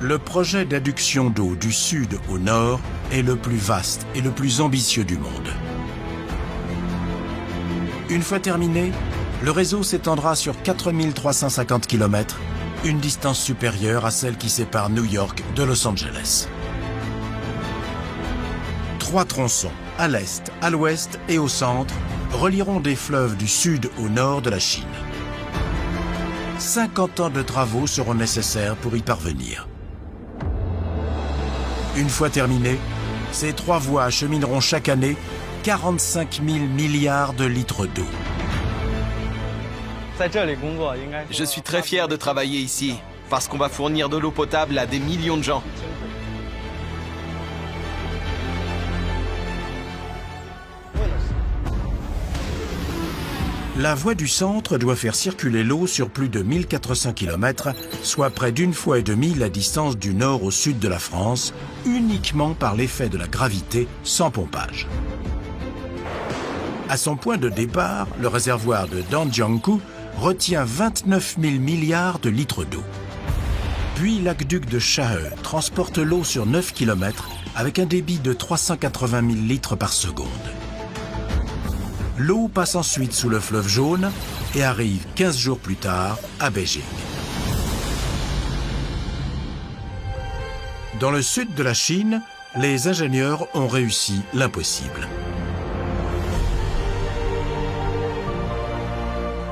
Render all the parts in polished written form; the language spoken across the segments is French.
Le projet d'adduction d'eau du sud au nord est le plus vaste et le plus ambitieux du monde. Une fois terminé, le réseau s'étendra sur 4350 km, une distance supérieure à celle qui sépare New York de Los Angeles. 3 tronçons, à l'est, à l'ouest et au centre, relieront des fleuves du sud au nord de la Chine. 50 ans de travaux seront nécessaires pour y parvenir. Une fois terminés, ces 3 voies achemineront chaque année 45 000 milliards de litres d'eau. Je suis très fier de travailler ici, parce qu'on va fournir de l'eau potable à des millions de gens. La voie du centre doit faire circuler l'eau sur plus de 1400 km, soit près d'1,5 fois la distance du nord au sud de la France, uniquement par l'effet de la gravité, sans pompage. À son point de départ, le réservoir de Danjiangkou retient 29 000 milliards de litres d'eau. Puis l'aqueduc de Chahe transporte l'eau sur 9 km avec un débit de 380 000 litres par seconde. L'eau passe ensuite sous le fleuve Jaune et arrive 15 jours plus tard à Beijing. Dans le sud de la Chine, les ingénieurs ont réussi l'impossible.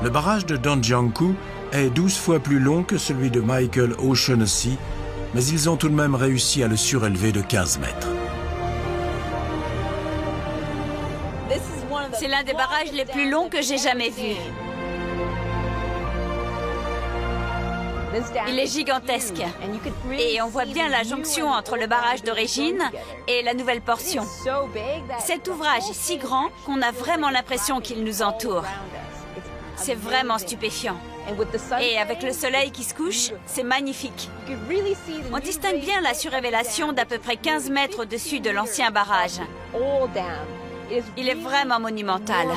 Le barrage de Danjiangkou est 12 fois plus long que celui de Michael O'Shaughnessy, mais ils ont tout de même réussi à le surélever de 15 mètres. C'est l'un des barrages les plus longs que j'ai jamais vus. Il est gigantesque. Et on voit bien la jonction entre le barrage d'origine et la nouvelle portion. Cet ouvrage est si grand qu'on a vraiment l'impression qu'il nous entoure. C'est vraiment stupéfiant. Et avec le soleil qui se couche, c'est magnifique. On distingue bien la surélévation d'à peu près 15 mètres au-dessus de l'ancien barrage. Il est vraiment monumental.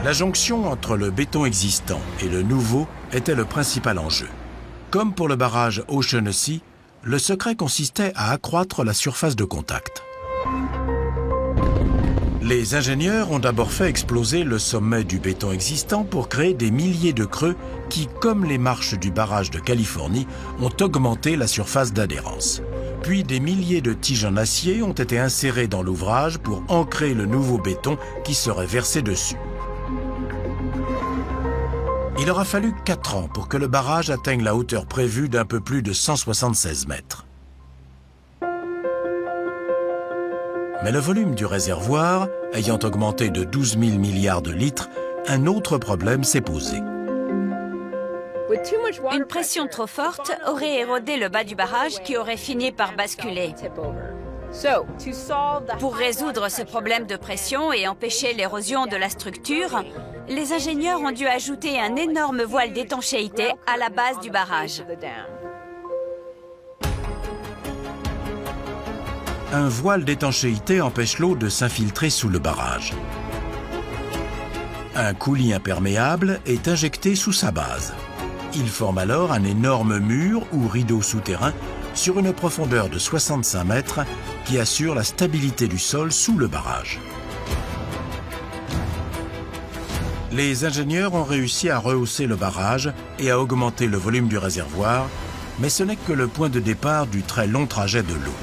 La jonction entre le béton existant et le nouveau était le principal enjeu. Comme pour le barrage O'Shaughnessy, le secret consistait à accroître la surface de contact. Les ingénieurs ont d'abord fait exploser le sommet du béton existant pour créer des milliers de creux qui, comme les marches du barrage de Californie, ont augmenté la surface d'adhérence. Puis des milliers de tiges en acier ont été insérées dans l'ouvrage pour ancrer le nouveau béton qui serait versé dessus. Il aura fallu 4 ans pour que le barrage atteigne la hauteur prévue d'un peu plus de 176 mètres. Mais le volume du réservoir, ayant augmenté de 12 000 milliards de litres, un autre problème s'est posé. Une pression trop forte aurait érodé le bas du barrage qui aurait fini par basculer. Pour résoudre ce problème de pression et empêcher l'érosion de la structure, les ingénieurs ont dû ajouter un énorme voile d'étanchéité à la base du barrage. Un voile d'étanchéité empêche l'eau de s'infiltrer sous le barrage. Un coulis imperméable est injecté sous sa base. Il forme alors un énorme mur ou rideau souterrain sur une profondeur de 65 mètres qui assure la stabilité du sol sous le barrage. Les ingénieurs ont réussi à rehausser le barrage et à augmenter le volume du réservoir, mais ce n'est que le point de départ du très long trajet de l'eau.